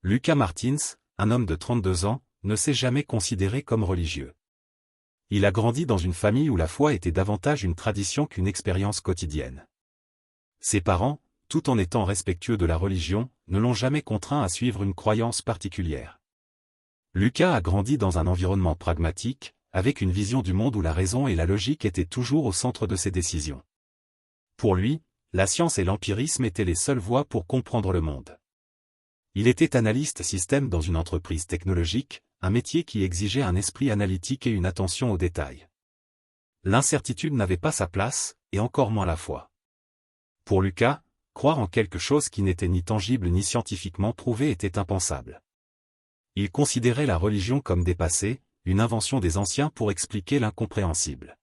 Lucas Martins, un homme de 32 ans, ne s'est jamais considéré comme religieux. Il a grandi dans une famille où la foi était davantage une tradition qu'une expérience quotidienne. Ses parents, tout en étant respectueux de la religion, ne l'ont jamais contraint à suivre une croyance particulière. Lucas a grandi dans un environnement pragmatique, avec une vision du monde où la raison et la logique étaient toujours au centre de ses décisions. Pour lui, la science et l'empirisme étaient les seules voies pour comprendre le monde. Il était analyste système dans une entreprise technologique, un métier qui exigeait un esprit analytique et une attention aux détails. L'incertitude n'avait pas sa place, et encore moins la foi. Pour Lucas, croire en quelque chose qui n'était ni tangible ni scientifiquement prouvé était impensable. Il considérait la religion comme dépassée, une invention des anciens pour expliquer l'incompréhensible.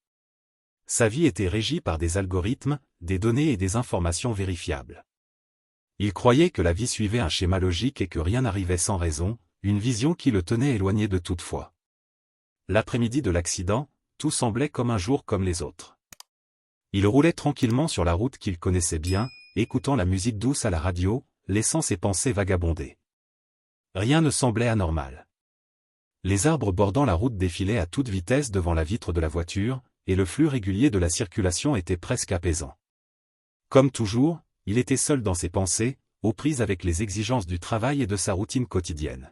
Sa vie était régie par des algorithmes, des données et des informations vérifiables. Il croyait que la vie suivait un schéma logique et que rien n'arrivait sans raison, une vision qui le tenait éloigné de toute foi. L'après-midi de l'accident, tout semblait comme un jour comme les autres. Il roulait tranquillement sur la route qu'il connaissait bien, écoutant la musique douce à la radio, laissant ses pensées vagabonder. Rien ne semblait anormal. Les arbres bordant la route défilaient à toute vitesse devant la vitre de la voiture, et le flux régulier de la circulation était presque apaisant. Comme toujours, il était seul dans ses pensées, aux prises avec les exigences du travail et de sa routine quotidienne.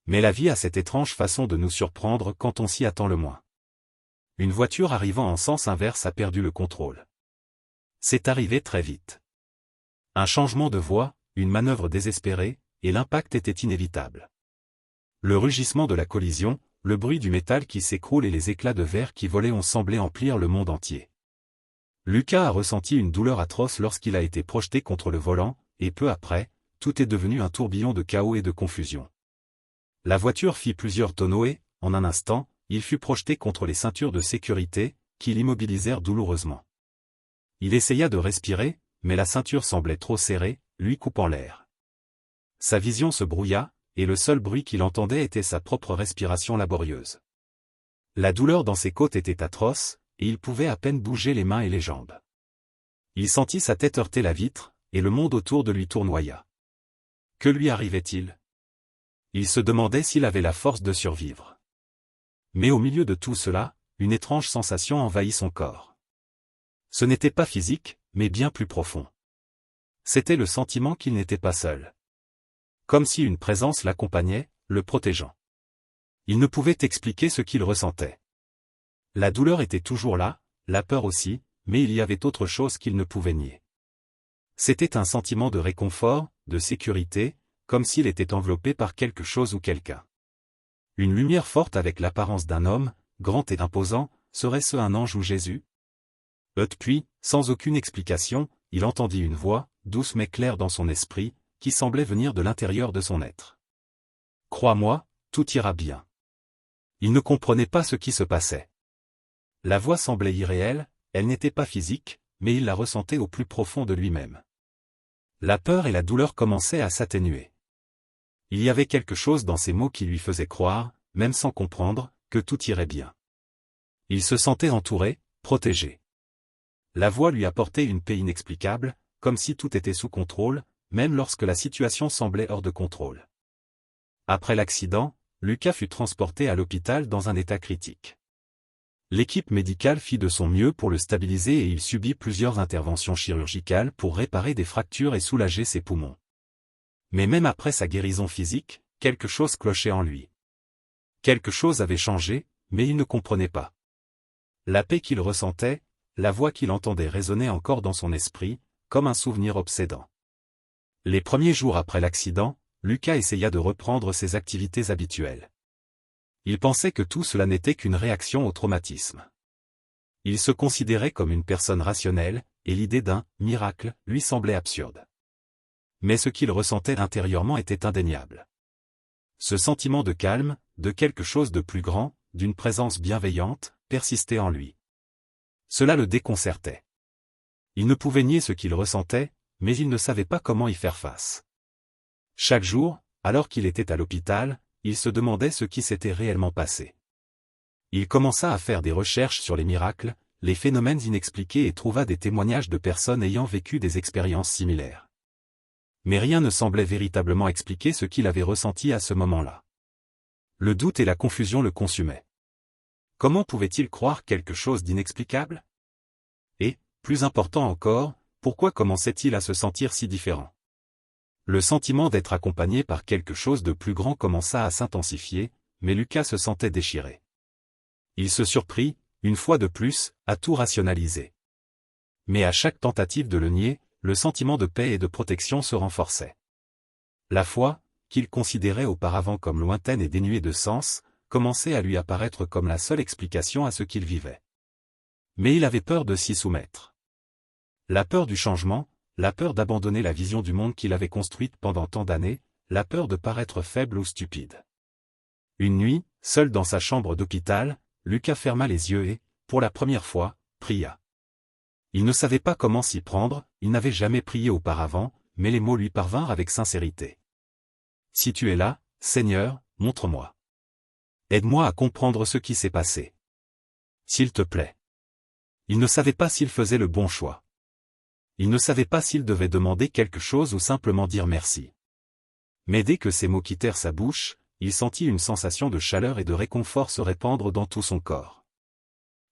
Mais la vie a cette étrange façon de nous surprendre quand on s'y attend le moins. Une voiture arrivant en sens inverse a perdu le contrôle. C'est arrivé très vite. Un changement de voie, une manœuvre désespérée, et l'impact était inévitable. Le rugissement de la collision, le bruit du métal qui s'écroule et les éclats de verre qui volaient ont semblé emplir le monde entier. Lucas a ressenti une douleur atroce lorsqu'il a été projeté contre le volant, et peu après, tout est devenu un tourbillon de chaos et de confusion. La voiture fit plusieurs tonneaux et, en un instant, il fut projeté contre les ceintures de sécurité, qui l'immobilisèrent douloureusement. Il essaya de respirer, mais la ceinture semblait trop serrée, lui coupant l'air. Sa vision se brouilla, et le seul bruit qu'il entendait était sa propre respiration laborieuse. La douleur dans ses côtes était atroce, et il pouvait à peine bouger les mains et les jambes. Il sentit sa tête heurter la vitre, et le monde autour de lui tournoya. Que lui arrivait-il? Il se demandait s'il avait la force de survivre. Mais au milieu de tout cela, une étrange sensation envahit son corps. Ce n'était pas physique, mais bien plus profond. C'était le sentiment qu'il n'était pas seul. Comme si une présence l'accompagnait, le protégeant. Il ne pouvait expliquer ce qu'il ressentait. La douleur était toujours là, la peur aussi, mais il y avait autre chose qu'il ne pouvait nier. C'était un sentiment de réconfort, de sécurité, comme s'il était enveloppé par quelque chose ou quelqu'un. Une lumière forte avec l'apparence d'un homme, grand et imposant, serait-ce un ange ou Jésus? Puis, sans aucune explication, il entendit une voix, douce mais claire dans son esprit, qui semblait venir de l'intérieur de son être. « Crois-moi, tout ira bien. » Il ne comprenait pas ce qui se passait. La voix semblait irréelle, elle n'était pas physique, mais il la ressentait au plus profond de lui-même. La peur et la douleur commençaient à s'atténuer. Il y avait quelque chose dans ces mots qui lui faisait croire, même sans comprendre, que tout irait bien. Il se sentait entouré, protégé. La voix lui apportait une paix inexplicable, comme si tout était sous contrôle, même lorsque la situation semblait hors de contrôle. Après l'accident, Lucas fut transporté à l'hôpital dans un état critique. L'équipe médicale fit de son mieux pour le stabiliser et il subit plusieurs interventions chirurgicales pour réparer des fractures et soulager ses poumons. Mais même après sa guérison physique, quelque chose clochait en lui. Quelque chose avait changé, mais il ne comprenait pas. La paix qu'il ressentait, la voix qu'il entendait résonner encore dans son esprit, comme un souvenir obsédant. Les premiers jours après l'accident, Lucas essaya de reprendre ses activités habituelles. Il pensait que tout cela n'était qu'une réaction au traumatisme. Il se considérait comme une personne rationnelle, et l'idée d'un « miracle » lui semblait absurde. Mais ce qu'il ressentait intérieurement était indéniable. Ce sentiment de calme, de quelque chose de plus grand, d'une présence bienveillante, persistait en lui. Cela le déconcertait. Il ne pouvait nier ce qu'il ressentait, mais il ne savait pas comment y faire face. Chaque jour, alors qu'il était à l'hôpital, il se demandait ce qui s'était réellement passé. Il commença à faire des recherches sur les miracles, les phénomènes inexpliqués et trouva des témoignages de personnes ayant vécu des expériences similaires. Mais rien ne semblait véritablement expliquer ce qu'il avait ressenti à ce moment-là. Le doute et la confusion le consumaient. Comment pouvait-il croire quelque chose d'inexplicable? Et, plus important encore, pourquoi commençait-il à se sentir si différent? Le sentiment d'être accompagné par quelque chose de plus grand commença à s'intensifier, mais Lucas se sentait déchiré. Il se surprit, une fois de plus, à tout rationaliser. Mais à chaque tentative de le nier, le sentiment de paix et de protection se renforçait. La foi, qu'il considérait auparavant comme lointaine et dénuée de sens, commençait à lui apparaître comme la seule explication à ce qu'il vivait. Mais il avait peur de s'y soumettre. La peur du changement, la peur d'abandonner la vision du monde qu'il avait construite pendant tant d'années, la peur de paraître faible ou stupide. Une nuit, seul dans sa chambre d'hôpital, Lucas ferma les yeux et, pour la première fois, pria. Il ne savait pas comment s'y prendre, il n'avait jamais prié auparavant, mais les mots lui parvinrent avec sincérité. « Si tu es là, Seigneur, montre-moi. Aide-moi à comprendre ce qui s'est passé. S'il te plaît. » Il ne savait pas s'il faisait le bon choix. Il ne savait pas s'il devait demander quelque chose ou simplement dire merci. Mais dès que ces mots quittèrent sa bouche, il sentit une sensation de chaleur et de réconfort se répandre dans tout son corps.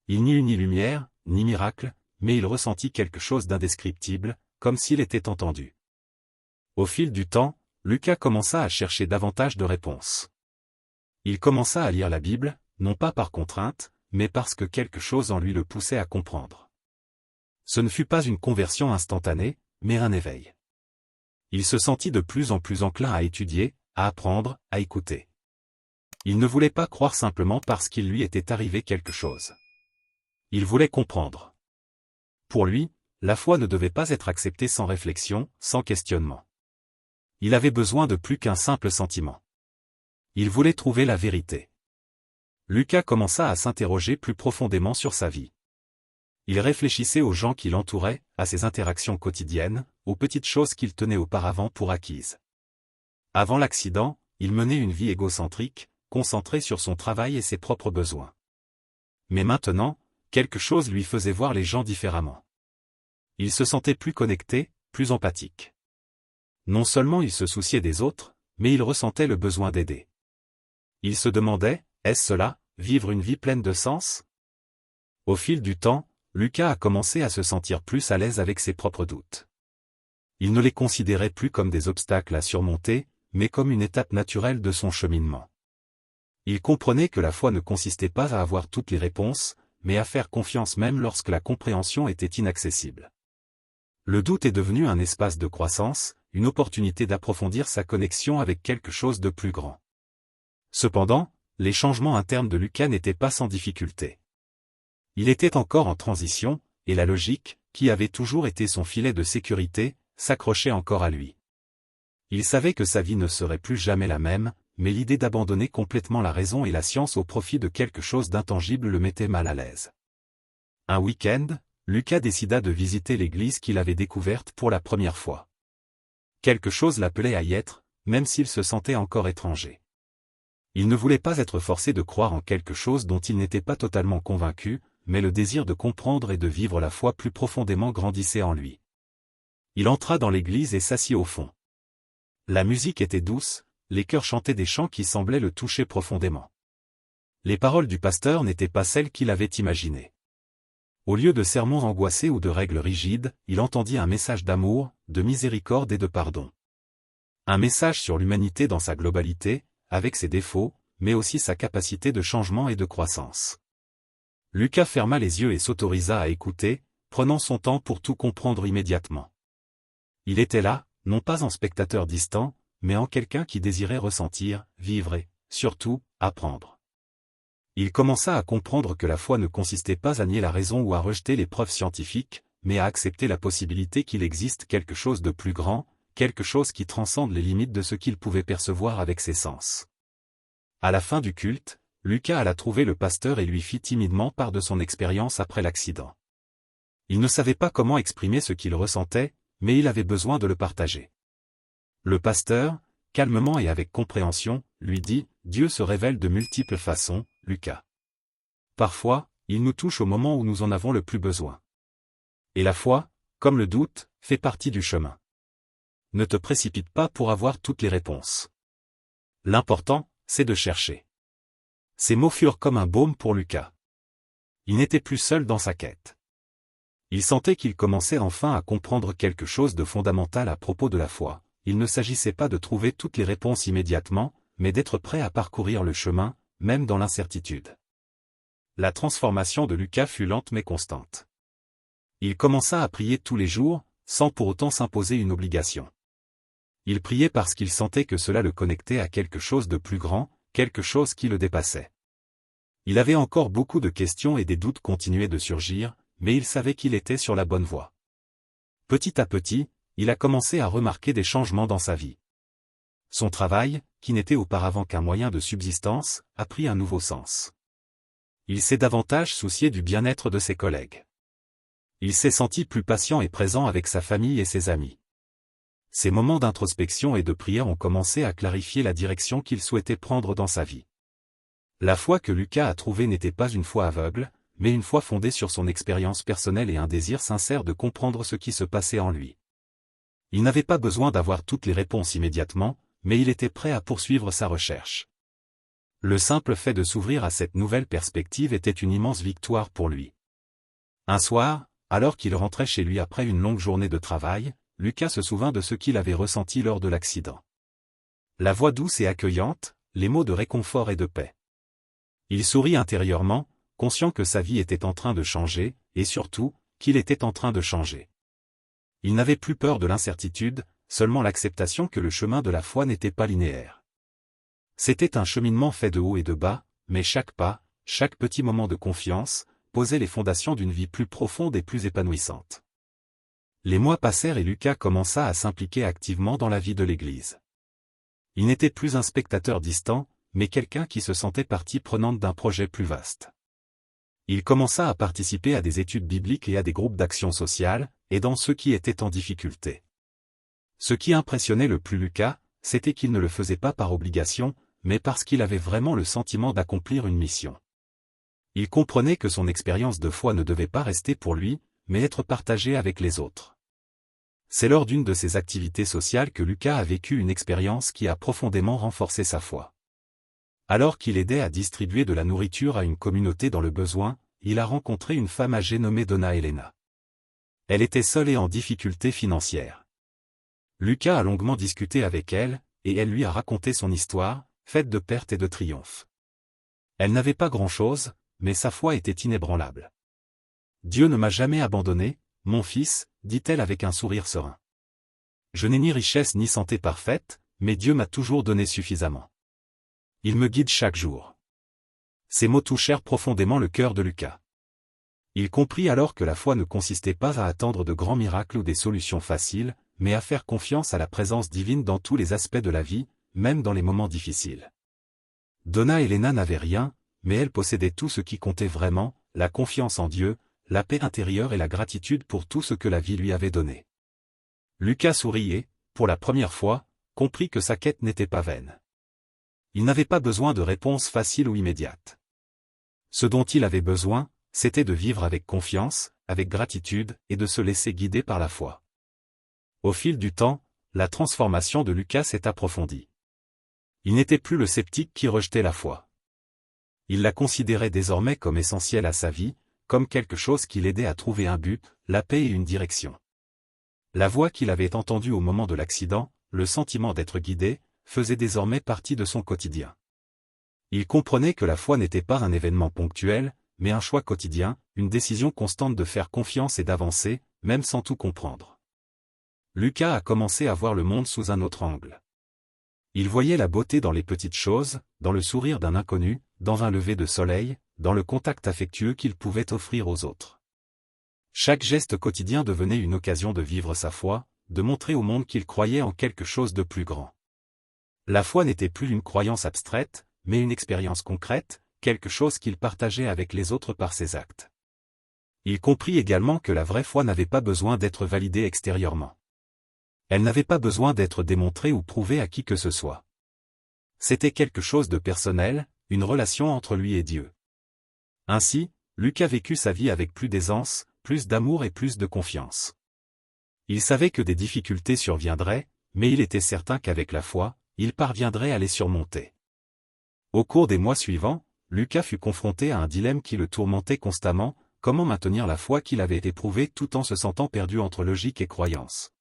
Il n'y eut ni lumière, ni miracle, mais il ressentit quelque chose d'indescriptible, comme s'il était entendu. Au fil du temps, Lucas commença à chercher davantage de réponses. Il commença à lire la Bible, non pas par contrainte, mais parce que quelque chose en lui le poussait à comprendre. Ce ne fut pas une conversion instantanée, mais un éveil. Il se sentit de plus en plus enclin à étudier, à apprendre, à écouter. Il ne voulait pas croire simplement parce qu'il lui était arrivé quelque chose. Il voulait comprendre. Pour lui, la foi ne devait pas être acceptée sans réflexion, sans questionnement. Il avait besoin de plus qu'un simple sentiment. Il voulait trouver la vérité. Lucas commença à s'interroger plus profondément sur sa vie. Il réfléchissait aux gens qui l'entouraient, à ses interactions quotidiennes, aux petites choses qu'il tenait auparavant pour acquises. Avant l'accident, il menait une vie égocentrique, concentrée sur son travail et ses propres besoins. Mais maintenant, quelque chose lui faisait voir les gens différemment. Il se sentait plus connecté, plus empathique. Non seulement il se souciait des autres, mais il ressentait le besoin d'aider. Il se demandait, est-ce cela, vivre une vie pleine de sens? Au fil du temps, Lucas a commencé à se sentir plus à l'aise avec ses propres doutes. Il ne les considérait plus comme des obstacles à surmonter, mais comme une étape naturelle de son cheminement. Il comprenait que la foi ne consistait pas à avoir toutes les réponses, mais à faire confiance même lorsque la compréhension était inaccessible. Le doute est devenu un espace de croissance, une opportunité d'approfondir sa connexion avec quelque chose de plus grand. Cependant, les changements internes de Lucas n'étaient pas sans difficulté. Il était encore en transition, et la logique, qui avait toujours été son filet de sécurité, s'accrochait encore à lui. Il savait que sa vie ne serait plus jamais la même, mais l'idée d'abandonner complètement la raison et la science au profit de quelque chose d'intangible le mettait mal à l'aise. Un week-end, Lucas décida de visiter l'église qu'il avait découverte pour la première fois. Quelque chose l'appelait à y être, même s'il se sentait encore étranger. Il ne voulait pas être forcé de croire en quelque chose dont il n'était pas totalement convaincu, mais le désir de comprendre et de vivre la foi plus profondément grandissait en lui. Il entra dans l'église et s'assit au fond. La musique était douce, les chœurs chantaient des chants qui semblaient le toucher profondément. Les paroles du pasteur n'étaient pas celles qu'il avait imaginées. Au lieu de sermons angoissés ou de règles rigides, il entendit un message d'amour, de miséricorde et de pardon. Un message sur l'humanité dans sa globalité, avec ses défauts, mais aussi sa capacité de changement et de croissance. Lucas ferma les yeux et s'autorisa à écouter, prenant son temps pour tout comprendre immédiatement. Il était là, non pas en spectateur distant, mais en quelqu'un qui désirait ressentir, vivre et, surtout, apprendre. Il commença à comprendre que la foi ne consistait pas à nier la raison ou à rejeter les preuves scientifiques, mais à accepter la possibilité qu'il existe quelque chose de plus grand, quelque chose qui transcende les limites de ce qu'il pouvait percevoir avec ses sens. À la fin du culte, Lucas alla trouver le pasteur et lui fit timidement part de son expérience après l'accident. Il ne savait pas comment exprimer ce qu'il ressentait, mais il avait besoin de le partager. Le pasteur, calmement et avec compréhension, lui dit « Dieu se révèle de multiples façons, Lucas. Parfois, il nous touche au moment où nous en avons le plus besoin. Et la foi, comme le doute, fait partie du chemin. Ne te précipite pas pour avoir toutes les réponses. L'important, c'est de chercher. Ces mots furent comme un baume pour Lucas. Il n'était plus seul dans sa quête. Il sentait qu'il commençait enfin à comprendre quelque chose de fondamental à propos de la foi. Il ne s'agissait pas de trouver toutes les réponses immédiatement, mais d'être prêt à parcourir le chemin, même dans l'incertitude. La transformation de Lucas fut lente mais constante. Il commença à prier tous les jours, sans pour autant s'imposer une obligation. Il priait parce qu'il sentait que cela le connectait à quelque chose de plus grand, quelque chose qui le dépassait. Il avait encore beaucoup de questions et des doutes continuaient de surgir, mais il savait qu'il était sur la bonne voie. Petit à petit, il a commencé à remarquer des changements dans sa vie. Son travail, qui n'était auparavant qu'un moyen de subsistance, a pris un nouveau sens. Il s'est davantage soucié du bien-être de ses collègues. Il s'est senti plus patient et présent avec sa famille et ses amis. Ces moments d'introspection et de prière ont commencé à clarifier la direction qu'il souhaitait prendre dans sa vie. La foi que Lucas a trouvée n'était pas une foi aveugle, mais une foi fondée sur son expérience personnelle et un désir sincère de comprendre ce qui se passait en lui. Il n'avait pas besoin d'avoir toutes les réponses immédiatement, mais il était prêt à poursuivre sa recherche. Le simple fait de s'ouvrir à cette nouvelle perspective était une immense victoire pour lui. Un soir, alors qu'il rentrait chez lui après une longue journée de travail, Lucas se souvint de ce qu'il avait ressenti lors de l'accident. La voix douce et accueillante, les mots de réconfort et de paix. Il sourit intérieurement, conscient que sa vie était en train de changer, et surtout, qu'il était en train de changer. Il n'avait plus peur de l'incertitude, seulement l'acceptation que le chemin de la foi n'était pas linéaire. C'était un cheminement fait de haut et de bas, mais chaque pas, chaque petit moment de confiance, posait les fondations d'une vie plus profonde et plus épanouissante. Les mois passèrent et Lucas commença à s'impliquer activement dans la vie de l'Église. Il n'était plus un spectateur distant, mais quelqu'un qui se sentait partie prenante d'un projet plus vaste. Il commença à participer à des études bibliques et à des groupes d'action sociale, aidant ceux qui étaient en difficulté. Ce qui impressionnait le plus Lucas, c'était qu'il ne le faisait pas par obligation, mais parce qu'il avait vraiment le sentiment d'accomplir une mission. Il comprenait que son expérience de foi ne devait pas rester pour lui, mais être partagée avec les autres. C'est lors d'une de ces activités sociales que Lucas a vécu une expérience qui a profondément renforcé sa foi. Alors qu'il aidait à distribuer de la nourriture à une communauté dans le besoin, il a rencontré une femme âgée nommée Donna Helena. Elle était seule et en difficulté financière. Lucas a longuement discuté avec elle, et elle lui a raconté son histoire, faite de pertes et de triomphes. Elle n'avait pas grand-chose, mais sa foi était inébranlable. « Dieu ne m'a jamais abandonné, mon fils, dit-elle avec un sourire serein. Je n'ai ni richesse ni santé parfaite, mais Dieu m'a toujours donné suffisamment. Il me guide chaque jour. » Ces mots touchèrent profondément le cœur de Lucas. Il comprit alors que la foi ne consistait pas à attendre de grands miracles ou des solutions faciles, mais à faire confiance à la présence divine dans tous les aspects de la vie, même dans les moments difficiles. Donna Helena n'avait rien, mais elle possédait tout ce qui comptait vraiment, la confiance en Dieu, la paix intérieure et la gratitude pour tout ce que la vie lui avait donné. Lucas sourit et, pour la première fois, comprit que sa quête n'était pas vaine. Il n'avait pas besoin de réponses faciles ou immédiates. Ce dont il avait besoin, c'était de vivre avec confiance, avec gratitude, et de se laisser guider par la foi. Au fil du temps, la transformation de Lucas s'est approfondie. Il n'était plus le sceptique qui rejetait la foi. Il la considérait désormais comme essentielle à sa vie, comme quelque chose qui l'aidait à trouver un but, la paix et une direction. La voix qu'il avait entendue au moment de l'accident, le sentiment d'être guidé, faisait désormais partie de son quotidien. Il comprenait que la foi n'était pas un événement ponctuel, mais un choix quotidien, une décision constante de faire confiance et d'avancer, même sans tout comprendre. Lucas a commencé à voir le monde sous un autre angle. Il voyait la beauté dans les petites choses, dans le sourire d'un inconnu, dans un lever de soleil, dans le contact affectueux qu'il pouvait offrir aux autres. Chaque geste quotidien devenait une occasion de vivre sa foi, de montrer au monde qu'il croyait en quelque chose de plus grand. La foi n'était plus une croyance abstraite, mais une expérience concrète, quelque chose qu'il partageait avec les autres par ses actes. Il comprit également que la vraie foi n'avait pas besoin d'être validée extérieurement. Elle n'avait pas besoin d'être démontrée ou prouvée à qui que ce soit. C'était quelque chose de personnel, une relation entre lui et Dieu. Ainsi, Lucas vécut sa vie avec plus d'aisance, plus d'amour et plus de confiance. Il savait que des difficultés surviendraient, mais il était certain qu'avec la foi, il parviendrait à les surmonter. Au cours des mois suivants, Lucas fut confronté à un dilemme qui le tourmentait constamment: comment maintenir la foi qu'il avait éprouvée tout en se sentant perdu entre logique et croyance.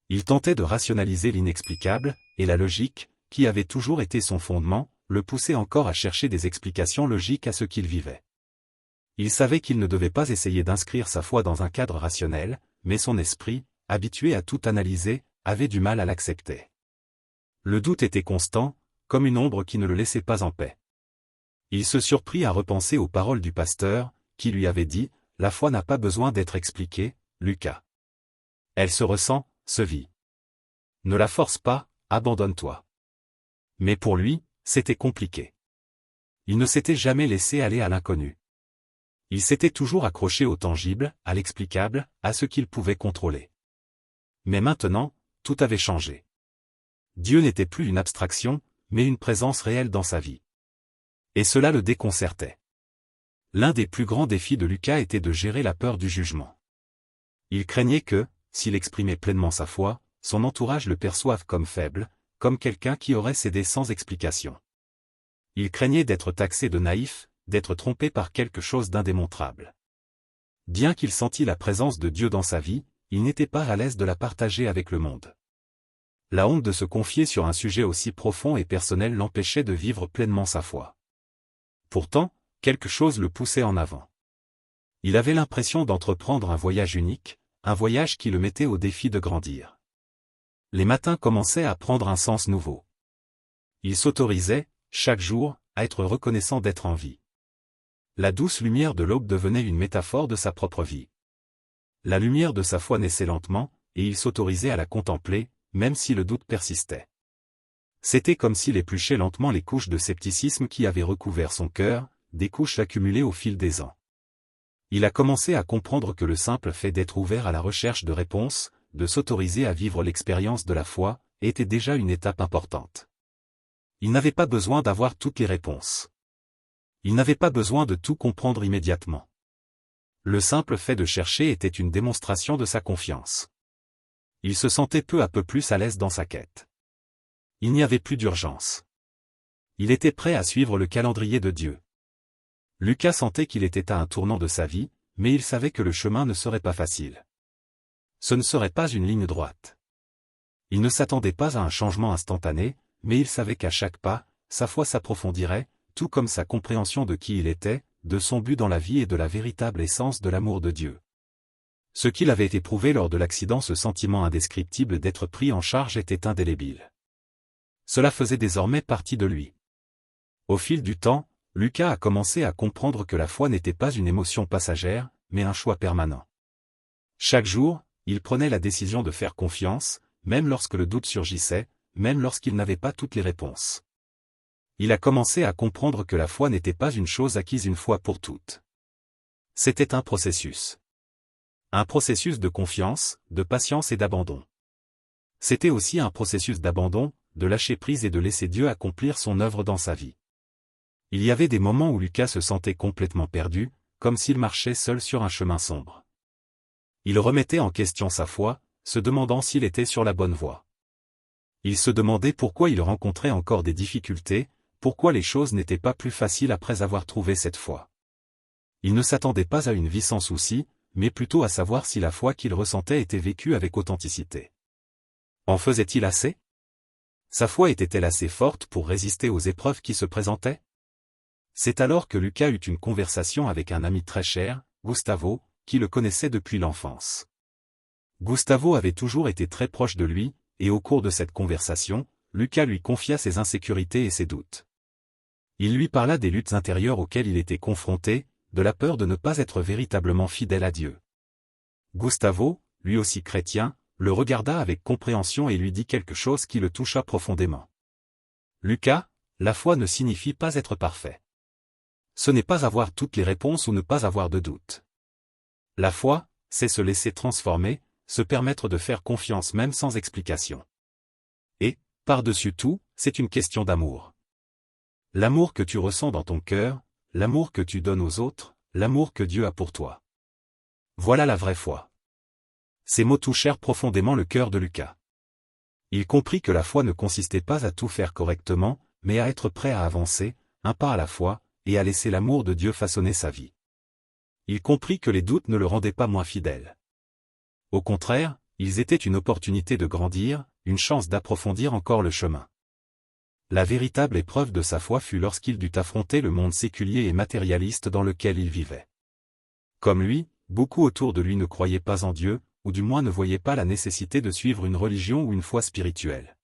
Il tentait de rationaliser l'inexplicable, et la logique, qui avait toujours été son fondement, le poussait encore à chercher des explications logiques à ce qu'il vivait. Il savait qu'il ne devait pas essayer d'inscrire sa foi dans un cadre rationnel, mais son esprit, habitué à tout analyser, avait du mal à l'accepter. Le doute était constant, comme une ombre qui ne le laissait pas en paix. Il se surprit à repenser aux paroles du pasteur, qui lui avait dit: « La foi n'a pas besoin d'être expliquée, Lucas. Elle se ressent, se vit. Ne la force pas, abandonne-toi. » Mais pour lui, c'était compliqué. Il ne s'était jamais laissé aller à l'inconnu. Il s'était toujours accroché au tangible, à l'explicable, à ce qu'il pouvait contrôler. Mais maintenant, tout avait changé. Dieu n'était plus une abstraction, mais une présence réelle dans sa vie. Et cela le déconcertait. L'un des plus grands défis de Lucas était de gérer la peur du jugement. Il craignait que, s'il exprimait pleinement sa foi, son entourage le perçoive comme faible, comme quelqu'un qui aurait cédé sans explication. Il craignait d'être taxé de naïf, d'être trompé par quelque chose d'indémontrable. Bien qu'il sentît la présence de Dieu dans sa vie, il n'était pas à l'aise de la partager avec le monde. La honte de se confier sur un sujet aussi profond et personnel l'empêchait de vivre pleinement sa foi. Pourtant, quelque chose le poussait en avant. Il avait l'impression d'entreprendre un voyage unique, un voyage qui le mettait au défi de grandir. Les matins commençaient à prendre un sens nouveau. Il s'autorisait, chaque jour, à être reconnaissant d'être en vie. La douce lumière de l'aube devenait une métaphore de sa propre vie. La lumière de sa foi naissait lentement, et il s'autorisait à la contempler, même si le doute persistait. C'était comme s'il épluchait lentement les couches de scepticisme qui avaient recouvert son cœur, des couches accumulées au fil des ans. Il a commencé à comprendre que le simple fait d'être ouvert à la recherche de réponses, de s'autoriser à vivre l'expérience de la foi, était déjà une étape importante. Il n'avait pas besoin d'avoir toutes les réponses. Il n'avait pas besoin de tout comprendre immédiatement. Le simple fait de chercher était une démonstration de sa confiance. Il se sentait peu à peu plus à l'aise dans sa quête. Il n'y avait plus d'urgence. Il était prêt à suivre le calendrier de Dieu. Lucas sentait qu'il était à un tournant de sa vie, mais il savait que le chemin ne serait pas facile. Ce ne serait pas une ligne droite. Il ne s'attendait pas à un changement instantané, mais il savait qu'à chaque pas, sa foi s'approfondirait, tout comme sa compréhension de qui il était, de son but dans la vie et de la véritable essence de l'amour de Dieu. Ce qu'il avait éprouvé lors de l'accident, ce sentiment indescriptible d'être pris en charge, était indélébile. Cela faisait désormais partie de lui. Au fil du temps, Lucas a commencé à comprendre que la foi n'était pas une émotion passagère, mais un choix permanent. Chaque jour, il prenait la décision de faire confiance, même lorsque le doute surgissait, même lorsqu'il n'avait pas toutes les réponses. Il a commencé à comprendre que la foi n'était pas une chose acquise une fois pour toutes. C'était un processus. Un processus de confiance, de patience et d'abandon. C'était aussi un processus d'abandon, de lâcher prise et de laisser Dieu accomplir son œuvre dans sa vie. Il y avait des moments où Lucas se sentait complètement perdu, comme s'il marchait seul sur un chemin sombre. Il remettait en question sa foi, se demandant s'il était sur la bonne voie. Il se demandait pourquoi il rencontrait encore des difficultés, pourquoi les choses n'étaient pas plus faciles après avoir trouvé cette foi. Il ne s'attendait pas à une vie sans soucis, mais plutôt à savoir si la foi qu'il ressentait était vécue avec authenticité. En faisait-il assez? Sa foi était-elle assez forte pour résister aux épreuves qui se présentaient? C'est alors que Lucas eut une conversation avec un ami très cher, Gustavo, qui le connaissait depuis l'enfance. Gustavo avait toujours été très proche de lui, et au cours de cette conversation, Lucas lui confia ses insécurités et ses doutes. Il lui parla des luttes intérieures auxquelles il était confronté, de la peur de ne pas être véritablement fidèle à Dieu. Gustavo, lui aussi chrétien, le regarda avec compréhension et lui dit quelque chose qui le toucha profondément. « Lucas, la foi ne signifie pas être parfait. Ce n'est pas avoir toutes les réponses ou ne pas avoir de doute. La foi, c'est se laisser transformer, se permettre de faire confiance même sans explication. Et, par-dessus tout, c'est une question d'amour. L'amour que tu ressens dans ton cœur, l'amour que tu donnes aux autres, l'amour que Dieu a pour toi. Voilà la vraie foi. » Ces mots touchèrent profondément le cœur de Lucas. Il comprit que la foi ne consistait pas à tout faire correctement, mais à être prêt à avancer, un pas à la fois, et à laisser l'amour de Dieu façonner sa vie. Il comprit que les doutes ne le rendaient pas moins fidèle. Au contraire, ils étaient une opportunité de grandir, une chance d'approfondir encore le chemin. La véritable épreuve de sa foi fut lorsqu'il dut affronter le monde séculier et matérialiste dans lequel il vivait. Comme lui, beaucoup autour de lui ne croyaient pas en Dieu, ou du moins ne voyaient pas la nécessité de suivre une religion ou une foi spirituelle.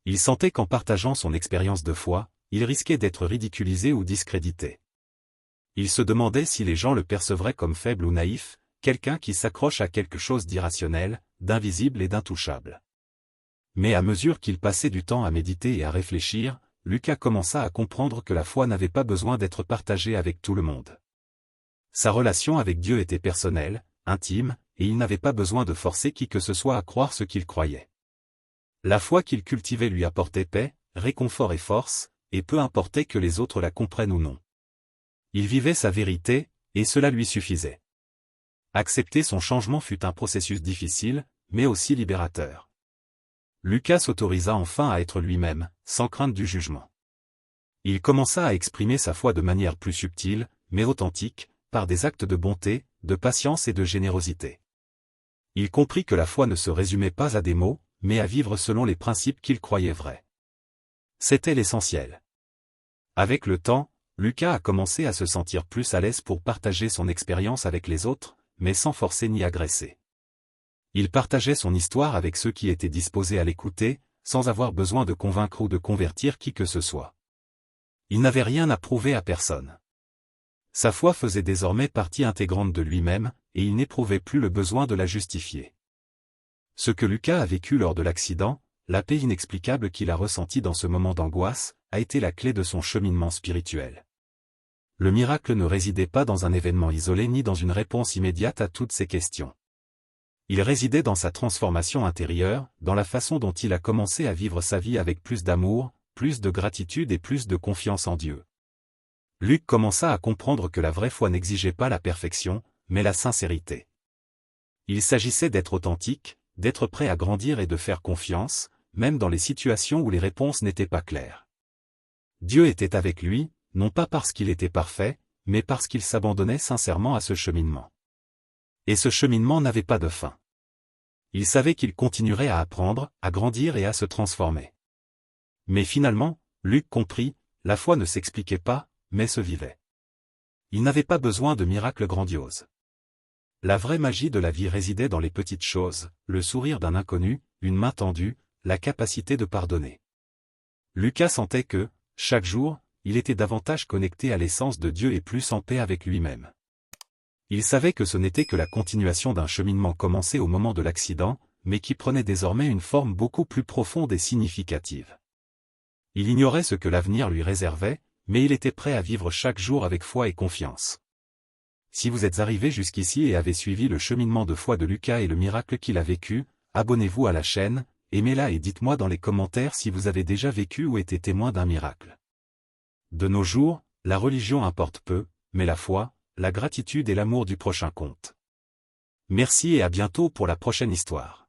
Il sentait qu'en partageant son expérience de foi, il risquait d'être ridiculisé ou discrédité. Il se demandait si les gens le percevraient comme faible ou naïf, quelqu'un qui s'accroche à quelque chose d'irrationnel, d'invisible et d'intouchable. Mais à mesure qu'il passait du temps à méditer et à réfléchir, Lucas commença à comprendre que la foi n'avait pas besoin d'être partagée avec tout le monde. Sa relation avec Dieu était personnelle, intime, et il n'avait pas besoin de forcer qui que ce soit à croire ce qu'il croyait. La foi qu'il cultivait lui apportait paix, réconfort et force, et peu importait que les autres la comprennent ou non. Il vivait sa vérité, et cela lui suffisait. Accepter son changement fut un processus difficile, mais aussi libérateur. Lucas s'autorisa enfin à être lui-même, sans crainte du jugement. Il commença à exprimer sa foi de manière plus subtile, mais authentique, par des actes de bonté, de patience et de générosité. Il comprit que la foi ne se résumait pas à des mots, mais à vivre selon les principes qu'il croyait vrais. C'était l'essentiel. Avec le temps, Lucas a commencé à se sentir plus à l'aise pour partager son expérience avec les autres, mais sans forcer ni agresser. Il partageait son histoire avec ceux qui étaient disposés à l'écouter, sans avoir besoin de convaincre ou de convertir qui que ce soit. Il n'avait rien à prouver à personne. Sa foi faisait désormais partie intégrante de lui-même, et il n'éprouvait plus le besoin de la justifier. Ce que Lucas a vécu lors de l'accident, la paix inexplicable qu'il a ressentie dans ce moment d'angoisse, a été la clé de son cheminement spirituel. Le miracle ne résidait pas dans un événement isolé ni dans une réponse immédiate à toutes ces questions. Il résidait dans sa transformation intérieure, dans la façon dont il a commencé à vivre sa vie avec plus d'amour, plus de gratitude et plus de confiance en Dieu. Luc commença à comprendre que la vraie foi n'exigeait pas la perfection, mais la sincérité. Il s'agissait d'être authentique, d'être prêt à grandir et de faire confiance, même dans les situations où les réponses n'étaient pas claires. Dieu était avec lui, non pas parce qu'il était parfait, mais parce qu'il s'abandonnait sincèrement à ce cheminement. Et ce cheminement n'avait pas de fin. Il savait qu'il continuerait à apprendre, à grandir et à se transformer. Mais finalement, Luc comprit, la foi ne s'expliquait pas, mais se vivait. Il n'avait pas besoin de miracles grandioses. La vraie magie de la vie résidait dans les petites choses, le sourire d'un inconnu, une main tendue, la capacité de pardonner. Lucas sentait que, chaque jour, il était davantage connecté à l'essence de Dieu et plus en paix avec lui-même. Il savait que ce n'était que la continuation d'un cheminement commencé au moment de l'accident, mais qui prenait désormais une forme beaucoup plus profonde et significative. Il ignorait ce que l'avenir lui réservait, mais il était prêt à vivre chaque jour avec foi et confiance. Si vous êtes arrivé jusqu'ici et avez suivi le cheminement de foi de Lucas et le miracle qu'il a vécu, abonnez-vous à la chaîne, aimez-la et dites-moi dans les commentaires si vous avez déjà vécu ou été témoin d'un miracle. De nos jours, la religion importe peu, mais la foi, la gratitude et l'amour du prochain comptent. Merci et à bientôt pour la prochaine histoire.